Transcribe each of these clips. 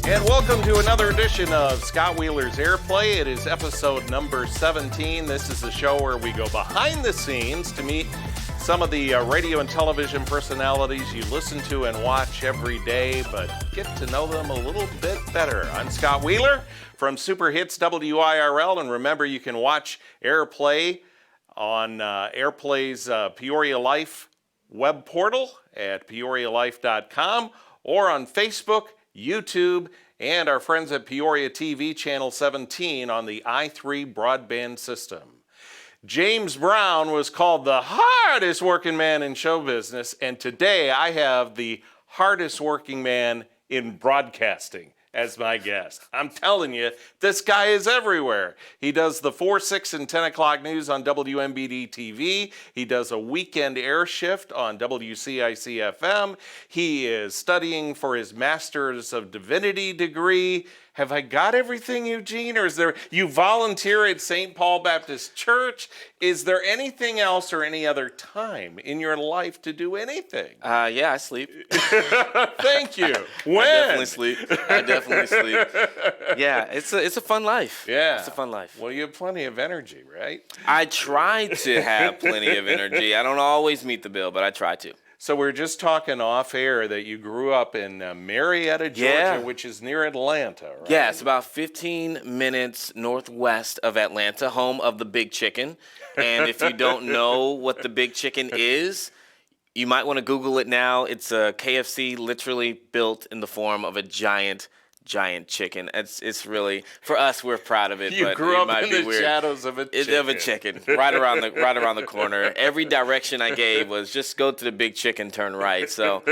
And welcome to another edition of Scott Wheeler's Airplay. It is episode number 17. This is the show where we go behind the scenes to meet some of the radio and television personalities you listen to and watch every day, but get to know them a little bit better. I'm Scott Wheeler from Super Hits WIRL, and remember you can watch Airplay on Airplay's Peoria Life web portal at peorialife.com or on Facebook, YouTube, and our friends at Peoria TV Channel 17 on the i3 broadband system. James Brown was called the hardest working man in show business, and today I have the hardest working man in broadcasting as my guest. I'm telling you, this guy is everywhere. He does the 4, 6, and 10 o'clock news on WMBD-TV. He does a weekend air shift on WCIC-FM. He is studying for his Master's of Divinity degree. Have I got everything, Eugene? Or is there, you volunteer at St. Paul Baptist Church. Is there anything else or any other time in your life to do anything? Yeah, I sleep. Thank you. When? I definitely sleep. Yeah, it's a fun life. Yeah. It's a fun life. Well, you have plenty of energy, right? I try to have plenty of energy. I don't always meet the bill, but I try to. So we're just talking off air that you grew up in Marietta, Georgia, which is near Atlanta, right? Yeah, it's about 15 minutes northwest of Atlanta, home of the Big Chicken. And if you don't know what the Big Chicken is, you might want to Google it now. It's a KFC literally built in the form of a giant chicken. It's really, for us, we're proud of it. You but grew it up in the weird. shadows of a chicken. Of a chicken, right around the corner. Every direction I gave was just go to the Big Chicken, turn right. So,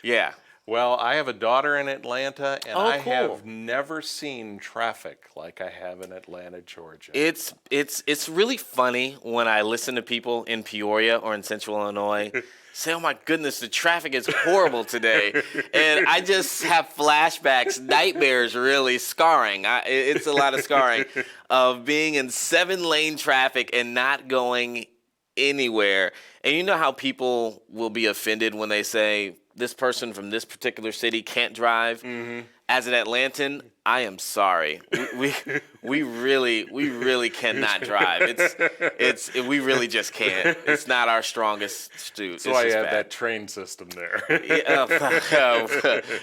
yeah. Well, I have a daughter in Atlanta, and I cool. have never seen traffic like I have in Atlanta, Georgia. It's really funny when I listen to people in Peoria or in Central Illinois say, oh my goodness, the traffic is horrible today. And I just have flashbacks, nightmares really, scarring. It's a lot of scarring of being in 7-lane traffic and not going anywhere. And you know how people will be offended when they say, this person from this particular city can't drive. Mm-hmm. As an Atlantan, I am sorry. We really cannot drive. We really just can't. It's not our strongest suit. That's why you have that train system there.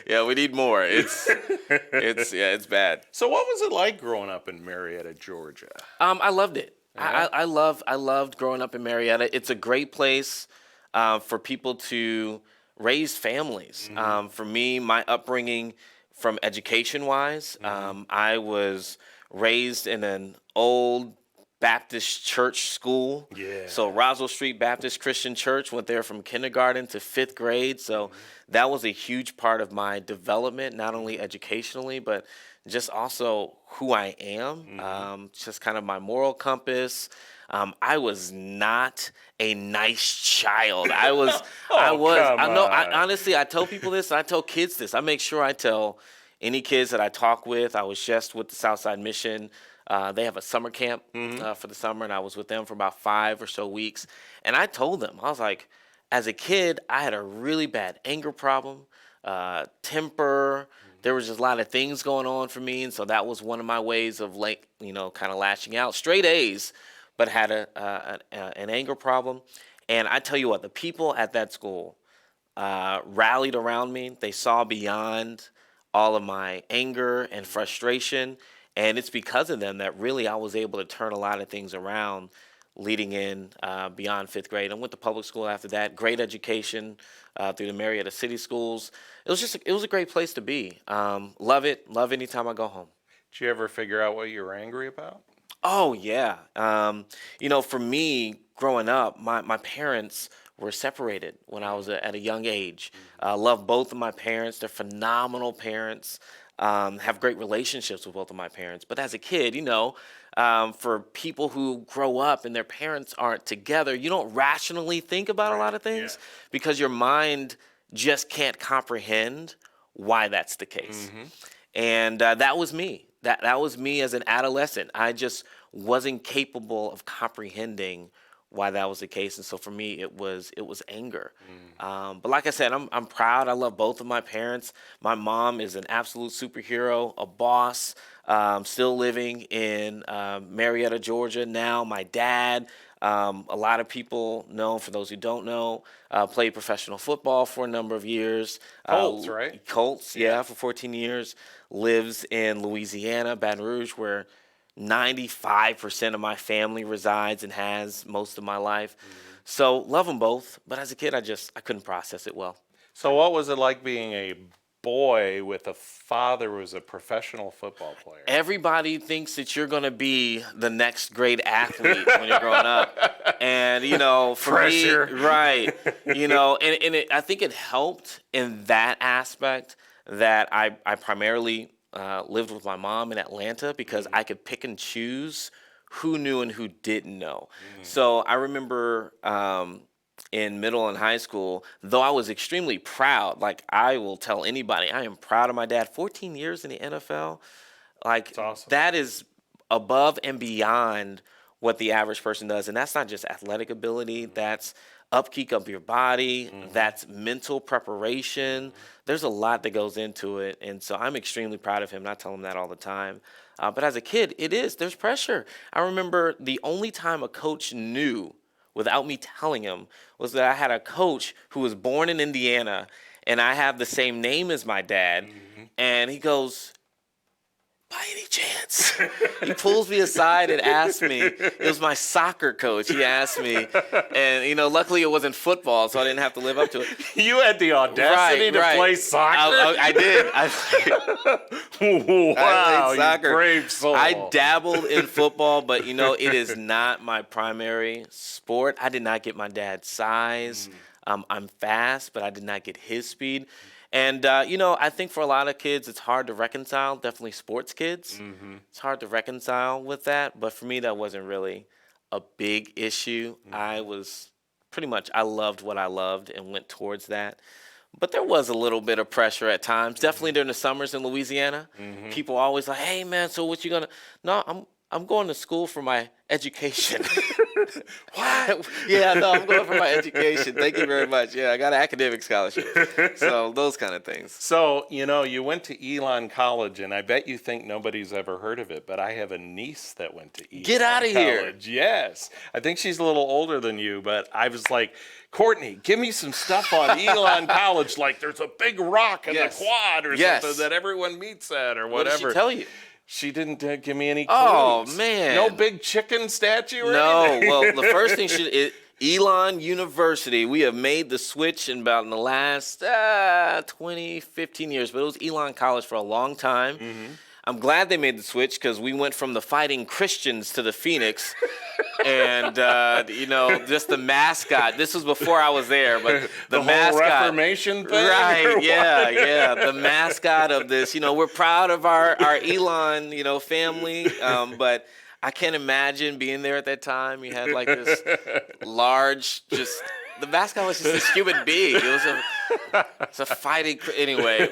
Yeah, we need more. It's bad. So what was it like growing up in Marietta, Georgia? I loved it. Yeah. I loved growing up in Marietta. It's a great place for people to raise families. Mm-hmm. For me, my upbringing, from education-wise, I was raised in an old Baptist church school. Yeah. So Roswell Street Baptist Christian Church, went there from kindergarten to 5th grade. So that was a huge part of my development, not only educationally, but just also who I am, just kind of my moral compass. I was not a nice child. Honestly, I tell people this, and I tell kids this. I make sure I tell any kids that I talk with. I was just with the Southside Mission. They have a summer camp for the summer, and I was with them for about 5 or so weeks. And I told them, I was like, as a kid, I had a really bad anger problem, temper. There was just a lot of things going on for me, and so that was one of my ways of kind of lashing out. Straight A's, but had an anger problem. And I tell you what, the people at that school rallied around me. They saw beyond all of my anger and frustration, and it's because of them that really I was able to turn a lot of things around leading in beyond 5th grade. I went to public school after that, great education through the Marietta City Schools. It was a great place to be. Love anytime I go home. Did you ever figure out what you were angry about? Oh, yeah. For me, growing up, my parents were separated when I was at a young age. Love both of my parents. They're phenomenal parents. Have great relationships with both of my parents. But as a kid, for people who grow up and their parents aren't together, you don't rationally think about a lot of things because your mind just can't comprehend why that's the case. Mm-hmm. And that was me. That was me as an adolescent. I just wasn't capable of comprehending why that was the case. And so for me, it was anger. But like I said, I'm proud. I love both of my parents. My mom is an absolute superhero, a boss, still living in Marietta, Georgia now. My dad, a lot of people know, for those who don't know, played professional football for a number of years. Colts, right? Colts, yeah, for 14 years. Lives in Louisiana, Baton Rouge, where 95% of my family resides and has most of my life. So love them both. But as a kid, I couldn't process it well. So what was it like being a boy with a father who was a professional football player? Everybody thinks that you're going to be the next great athlete when you're growing up. And, for Pressure. me, right, I think it helped in that aspect that I primarily lived with my mom in Atlanta because I could pick and choose who knew and who didn't know. So I remember in middle and high school, though I was extremely proud, like I will tell anybody, I am proud of my dad. 14 years in the NFL, like That's awesome. that is above and beyond what the average person does. And that's not just athletic ability, that's upkeep of your body, that's mental preparation. There's a lot that goes into it. And so I'm extremely proud of him. And I tell him that all the time. But as a kid, there's pressure. I remember the only time a coach knew without me telling him was that I had a coach who was born in Indiana and I have the same name as my dad. And he goes, by any chance? He pulls me aside and asks me. It was my soccer coach. He asked me, and luckily it wasn't football, so I didn't have to live up to it. You had the audacity to play soccer? I did. Wow, I played soccer. You brave soul. I dabbled in football, but it is not my primary sport. I did not get my dad's size. I'm fast, but I did not get his speed. And, I think for a lot of kids, it's hard to reconcile, definitely sports kids. It's hard to reconcile with that. But for me, that wasn't really a big issue. I loved what I loved and went towards that. But there was a little bit of pressure at times, definitely during the summers in Louisiana. People always like, hey, man, so what you going to? No, I'm going to school for my education. What? Yeah, no, I'm going for my education. Thank you very much. Yeah, I got an academic scholarship. So those kind of things. So, you went to Elon College, and I bet you think nobody's ever heard of it, but I have a niece that went to Elon Get out of here. College. Yes. I think she's a little older than you, but I was like, Courtney, give me some stuff on Elon College, like there's a big rock in the quad or something that everyone meets at or whatever. What did she tell you? She didn't give me any clues. Oh, man. No big chicken statue or anything? No. Well, the first thing Elon University, we have made the switch in the last 20, 15 years, but it was Elon College for a long time. I'm glad they made the switch because we went from the Fighting Christians to the Phoenix. And, just the mascot. This was before I was there, but the mascot. Whole Reformation thing? Right, yeah. The mascot of this. We're proud of our Elon, family. But I can't imagine being there at that time. You had like this large, the mascot was just this human being. It's a fighting. Anyway,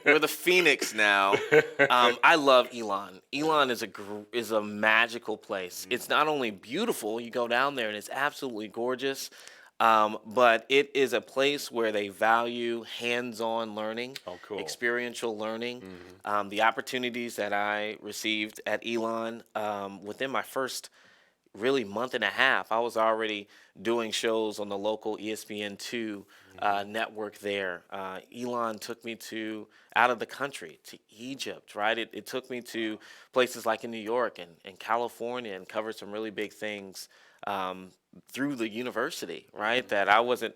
we're the Phoenix now. I love Elon. Elon is a magical place. It's not only beautiful. You go down there and it's absolutely gorgeous. But it is a place where they value hands-on learning, experiential learning. The opportunities that I received at Elon within my first really month and a half, I was already doing shows on the local ESPN2 network there. Elon took me out of the country, to Egypt, right? It took me to places like in New York and California and covered some really big things through the university, right? That I wasn't,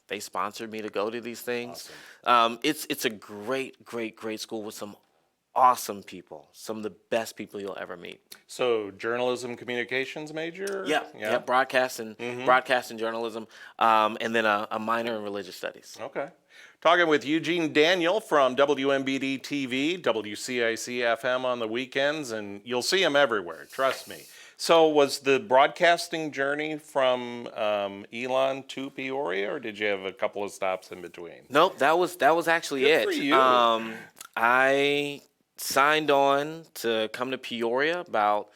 they sponsored me to go to these things. Awesome. It's a great school with some awesome people, some of the best people you'll ever meet. So journalism communications major? Yeah, broadcast and journalism, and then a minor in religious studies. Okay. Talking with Eugene Daniel from WMBD-TV, WCIC-FM on the weekends, and you'll see him everywhere, trust me. So was the broadcasting journey from Elon to Peoria, or did you have a couple of stops in between? Nope, that was actually Good it. for you. I signed on to come to Peoria about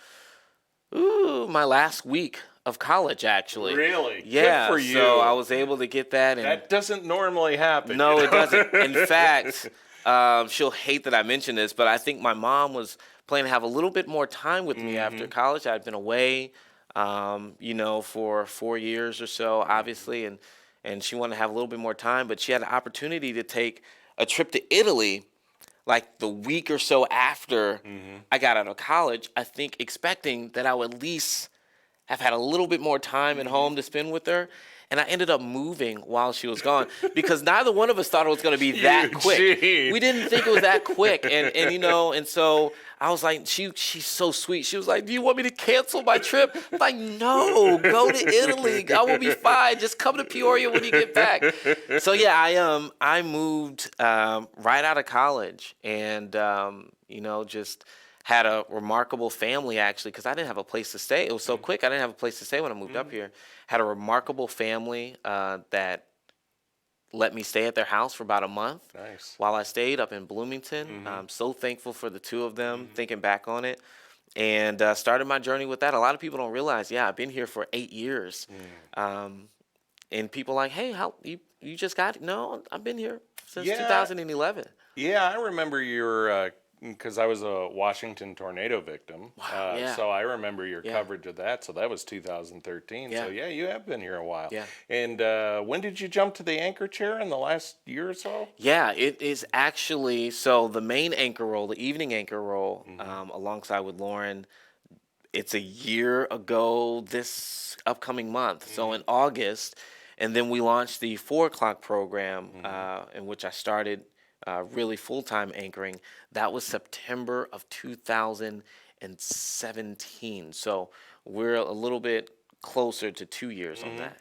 my last week of college, actually. Really? Yeah. Good for you. So I was able to get that. And that doesn't normally happen. no, it doesn't. In fact, she'll hate that I mentioned this, but I think my mom was planning to have a little bit more time with me after college. I'd been away, for 4 years or so, obviously, and she wanted to have a little bit more time, but she had an opportunity to take a trip to Italy like the week or so after I got out of college, I think expecting that I would at least have had a little bit more time at home to spend with her. And I ended up moving while she was gone because neither one of us thought it was going to be that quick. We didn't think it was that quick. And so I was like, she's so sweet. She was like, do you want me to cancel my trip? I'm like, no, go to Italy. I will be fine. Just come to Peoria when you get back. So yeah, I moved right out of college and, just had a remarkable family, actually, because I didn't have a place to stay. It was so quick. I didn't have a place to stay when I moved up here. Had a remarkable family that let me stay at their house for about a month. Nice. While I stayed up in Bloomington. I'm so thankful for the two of them, thinking back on it, and started my journey with that. A lot of people don't realize, I've been here for 8 years. And people like, hey, how you just got it? No, I've been here since 2011. Yeah, I remember your because I was a Washington tornado victim. Wow, So I remember your coverage of that. So that was 2013. Yeah. So yeah, you have been here a while. Yeah. And when did you jump to the anchor chair in the last year or so? Yeah, it is actually, so the main anchor role, the evening anchor role, alongside with Lauren, it's a year ago this upcoming month. So in August, and then we launched the 4 o'clock program in which I started really full-time anchoring. That was September of 2017. So we're a little bit closer to 2 years on that.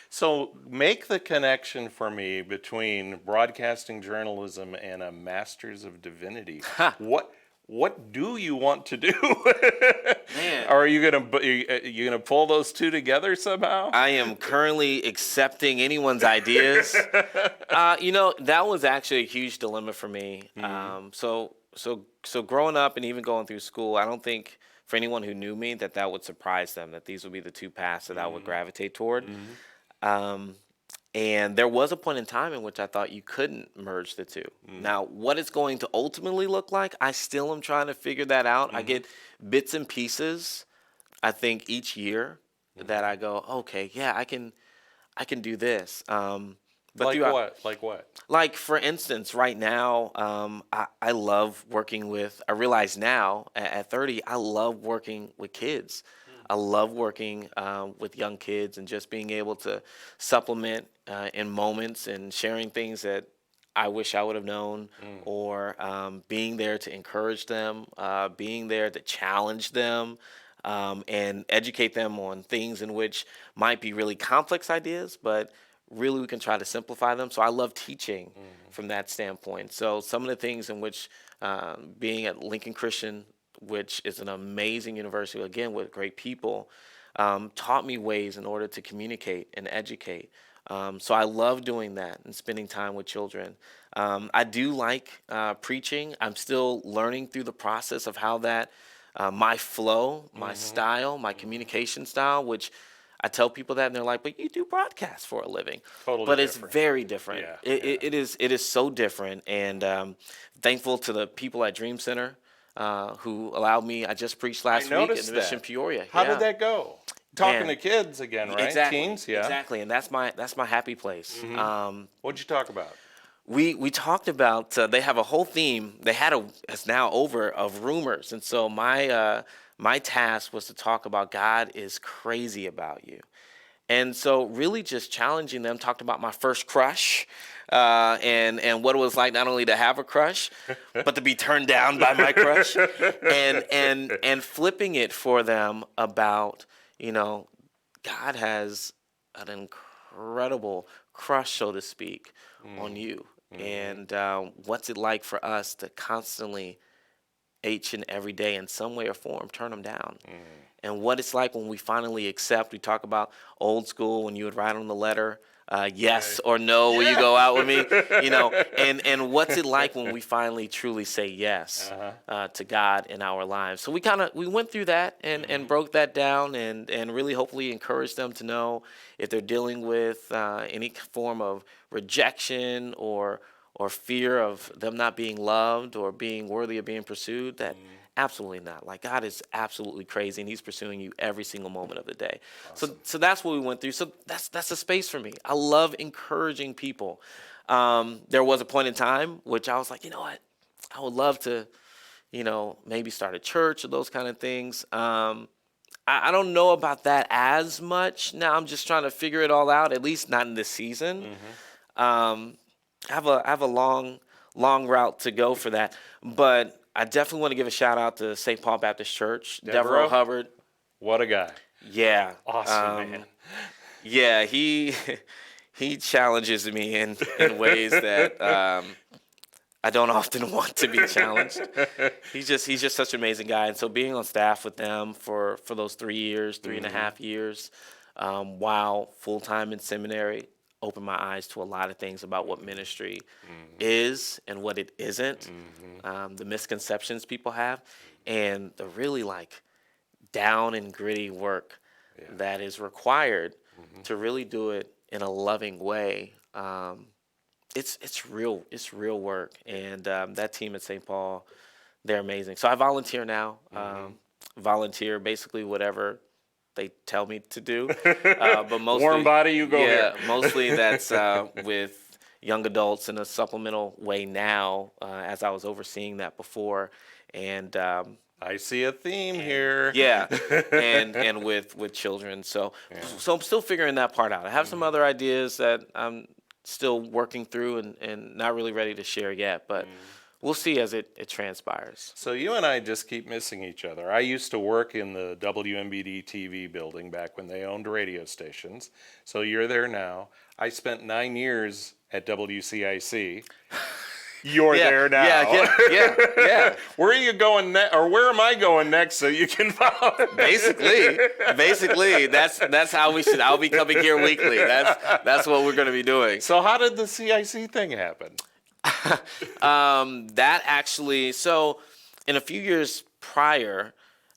So make the connection for me between broadcasting journalism and a Master's of Divinity. What do you want to do? Man. Are you gonna pull those two together somehow? I am currently accepting anyone's ideas. That was actually a huge dilemma for me. So growing up and even going through school, I don't think for anyone who knew me that would surprise them, that these would be the two paths that I would gravitate toward. And there was a point in time in which I thought you couldn't merge the two. Now, what it's going to ultimately look like, I still am trying to figure that out. I get bits and pieces, I think, each year that I go, okay, yeah, I can do this. But like what? Like what? Like, for instance, right now, I love working with, I realize now at 30, I love working with kids. I love working with young kids and just being able to supplement in moments and sharing things that I wish I would have known, or being there to encourage them, being there to challenge them, and educate them on things in which might be really complex ideas, but really we can try to simplify them. So I love teaching from that standpoint. So some of the things in which being at Lincoln Christian, which is an amazing university, again, with great people, taught me ways in order to communicate and educate. So I love doing that and spending time with children. I do like preaching. I'm still learning through the process of how that, my flow, my style, my communication style, which I tell people that and they're like, but you do broadcast for a living. Totally but different. It's very different. Yeah, It is so different. And thankful to the people at Dream Center who allowed me. I just preached last week in Mission Peoria. How did that go? Talking to kids again, right? Exactly. Teens, yeah. Exactly, and that's my happy place. What'd you talk about? We talked about they have a whole theme. They had it's now over of rumors, and so my task was to talk about God is crazy about you. And so really just challenging them, talked about my first crush, and what it was like not only to have a crush, but to be turned down by my crush, and flipping it for them about, God has an incredible crush, so to speak, on you. And what's it like for us to constantly, each and every day, in some way or form, turn them down? And what it's like when we finally accept. We talk about old school, when you would write on the letter, yes or no, will you go out with me? And what's it like when we finally truly say yes to God in our lives? So we went through that and broke that down and really hopefully encouraged them to know if they're dealing with any form of rejection or fear of them not being loved or being worthy of being pursued, that absolutely not. Like, God is absolutely crazy, and he's pursuing you every single moment of the day. Awesome. So that's what we went through. So that's a space for me. I love encouraging people. There was a point in time which I was like, you know what? I would love to, maybe start a church or those kind of things. I don't know about that as much. Now I'm just trying to figure it all out, at least not in this season. I have a long route to go for that. But I definitely want to give a shout out to St. Paul Baptist Church. Devereaux Hubbard. What a guy. Yeah. Awesome, man. Yeah, he challenges me in ways that I don't often want to be challenged. He's just such an amazing guy. And so being on staff with them for those 3 years, 3.5 years, while full-time in seminary, opened my eyes to a lot of things about what ministry is and what it isn't, the misconceptions people have, and the really down and gritty work that is required to really do it in a loving way. It's real work, and that team at St. Paul, they're amazing. So I volunteer now. Volunteer basically whatever they tell me to do, but mostly warm body, you go here. Mostly that's with young adults in a supplemental way now, as I was overseeing that before, and I see a theme here. Yeah, and with children. So I'm still figuring that part out. I have some other ideas that I'm still working through and not really ready to share yet, but we'll see as it transpires. So you and I just keep missing each other. I used to work in the WMBD-TV building back when they owned radio stations. So you're there now. I spent 9 years at WCIC. You're there now. Yeah. Where are you going next, or where am I going next so you can follow? Basically, that's how we should. I'll be coming here weekly. That's what we're going to be doing. So how did the CIC thing happen? That actually, so in a few years prior,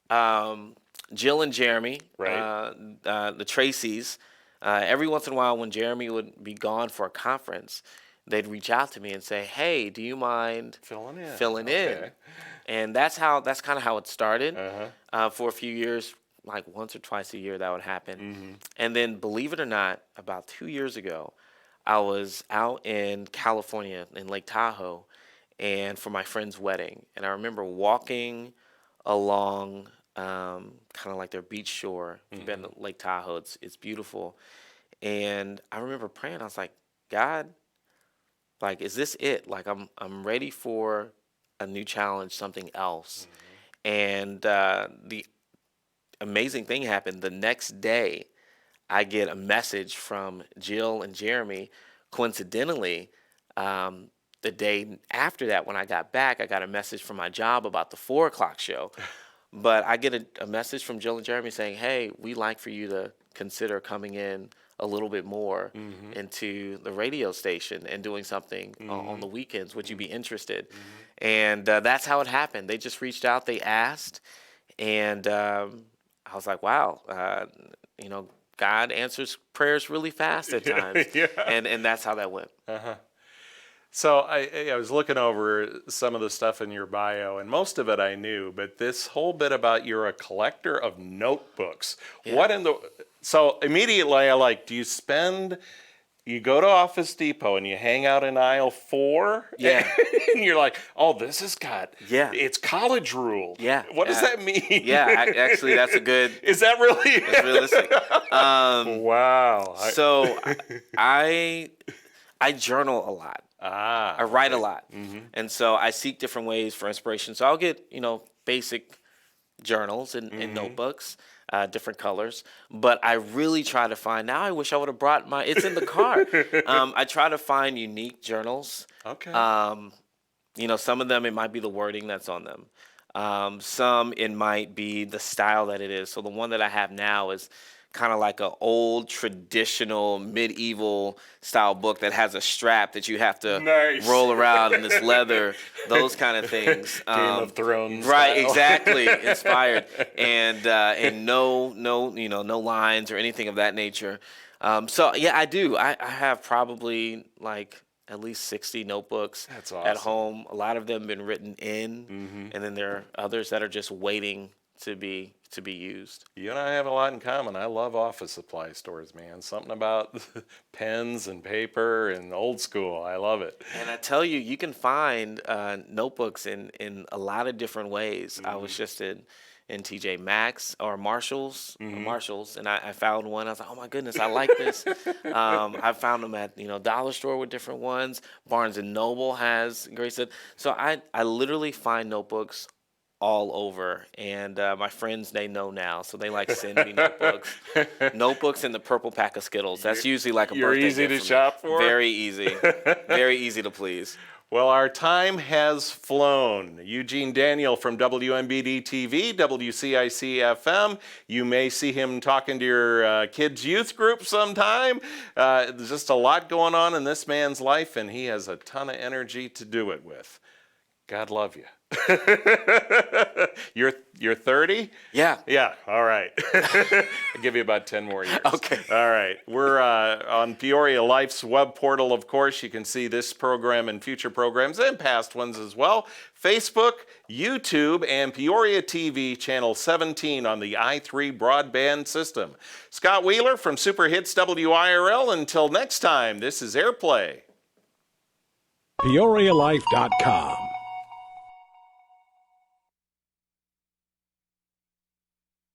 Jill and Jeremy, the Tracys, every once in a while when Jeremy would be gone for a conference, they'd reach out to me and say, "Hey, do you mind filling in?" And that's kind of how it started. For a few years, like once or twice a year, that would happen. And then, believe it or not, about 2 years ago, I was out in California in Lake Tahoe, and for my friend's wedding, and I remember walking along kind of like their beach shore. If you've been to Lake Tahoe, it's beautiful, and I remember praying. I was like, God, like, is this it? Like, I'm ready for a new challenge, something else. And the amazing thing happened. The next day, I get a message from Jill and Jeremy. Coincidentally, the day after that, when I got back, I got a message from my job about the 4 o'clock show. But I get a message from Jill and Jeremy saying, "Hey, we'd like for you to consider coming in a little bit more into the radio station and doing something on the weekends. Would you be interested?" And that's how it happened. They just reached out. They asked. And I was like, wow, God answers prayers really fast at times. And that's how that went. So I was looking over some of the stuff in your bio, and most of it I knew, but this whole bit about you're a collector of notebooks. So immediately you go to Office Depot and you hang out in aisle 4? Yeah. And you're like, oh, this has got, it's college ruled. Yeah. What does that mean? Yeah, actually, that's a good. Is that really? It's realistic. Wow. So I journal a lot. I write a lot. And so I seek different ways for inspiration. So I'll get, basic journals and notebooks, different colors. But I really try to find, now I wish I would have brought it's in the car. I try to find unique journals. Okay. Some of them, it might be the wording that's on them. Some, it might be the style that it is. So the one that I have now is kind of like an old traditional medieval style book that has a strap that you have to roll around in this leather, those kind of things. Game of Thrones right? style. Exactly, inspired, and no lines or anything of that nature. So yeah, I do. I have probably like at least 60 notebooks That's awesome. at home. A lot of them have been written in, and then there are others that are just waiting to be used. You and I have a lot in common. I love office supply stores, man. Something about pens and paper and old school. I love it. And I tell you, you can find notebooks in a lot of different ways. I was just in TJ Maxx or Marshalls, and I found one. I was like, oh my goodness, I like this. I found them at dollar store with different ones. Barnes and Noble has great stuff. So I literally find notebooks all over, and my friends, they know now, so they like send me notebooks in the purple pack of Skittles. That's usually like a birthday gift. You're easy to shop for? Very easy. Very easy to please. Well, our time has flown. Eugene Daniel from WMBD-TV, WCIC-FM. You may see him talking to your kids' youth group sometime. There's just a lot going on in this man's life, and he has a ton of energy to do it with. God love you. You're 30? Yeah. Yeah, all right. I'll give you about 10 more years. Okay. All right. We're on Peoria Life's web portal, of course. You can see this program and future programs and past ones as well. Facebook, YouTube, and Peoria TV, channel 17 on the i3 broadband system. Scott Wheeler from Super Hits WIRL. Until next time, this is Airplay. PeoriaLife.com